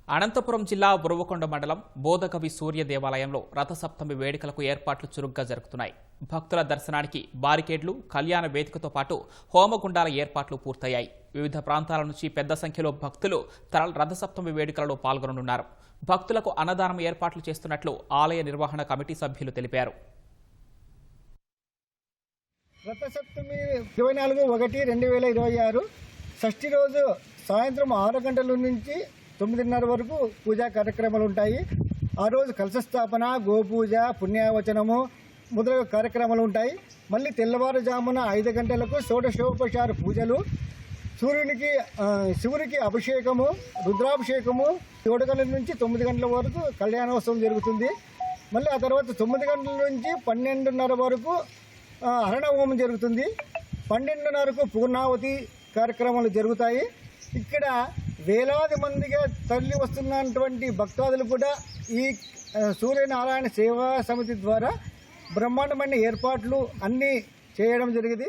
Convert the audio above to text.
అనంతపురం జిల్లా బురవకొండ మండలం బోధకవి సూర్య దేవాలయంలో రథసప్తమి వేడుకలకు ఏర్పాట్లు చురుగ్గా జరుగుతున్నాయి. భక్తుల దర్శనానికి బారికేడ్లు, కళ్యాణ వేదికతో పాటు హోమగుండాల ఏర్పాట్లు పూర్తయ్యాయి. వివిధ ప్రాంతాల నుంచి పెద్ద సంఖ్యలో భక్తులు రథసప్తమి వేడుకలలో పాల్గొననున్నారు. భక్తులకు అన్నదానం ఏర్పాట్లు చేస్తున్నట్లు ఆలయ నిర్వహణ కమిటీ సభ్యులు తెలిపారు. రథసప్తమి 24/1/2026 షష్ఠి రోజు సాయంత్రం 6 గంటల నుంచి 9:30 వరకు పూజా కార్యక్రమాలు ఉంటాయి. ఆ రోజు కలశ స్థాపన, గోపూజ, పుణ్యావచనము మొదలగు కార్యక్రమాలు ఉంటాయి. మళ్ళీ తెల్లవారుజామున 5 గంటలకు షోడశోపచార పూజలు, శివునికి అభిషేకము, రుద్రాభిషేకము 7 గంటల నుంచి 9 గంటల వరకు కళ్యాణోత్సవం జరుగుతుంది. మళ్ళీ ఆ తర్వాత 9 గంటల నుంచి 12:30 వరకు హరణ హోమం జరుగుతుంది. 12:30కు పూర్ణావతి కార్యక్రమాలు జరుగుతాయి. ఇక్కడ వేలాది మందిగా తరలి వస్తున్నటువంటి భక్తాదులు కూడా ఈ సూర్యనారాయణ సేవా సమితి ద్వారా బ్రహ్మాండమైన ఏర్పాట్లు అన్నీ చేయడం జరిగింది.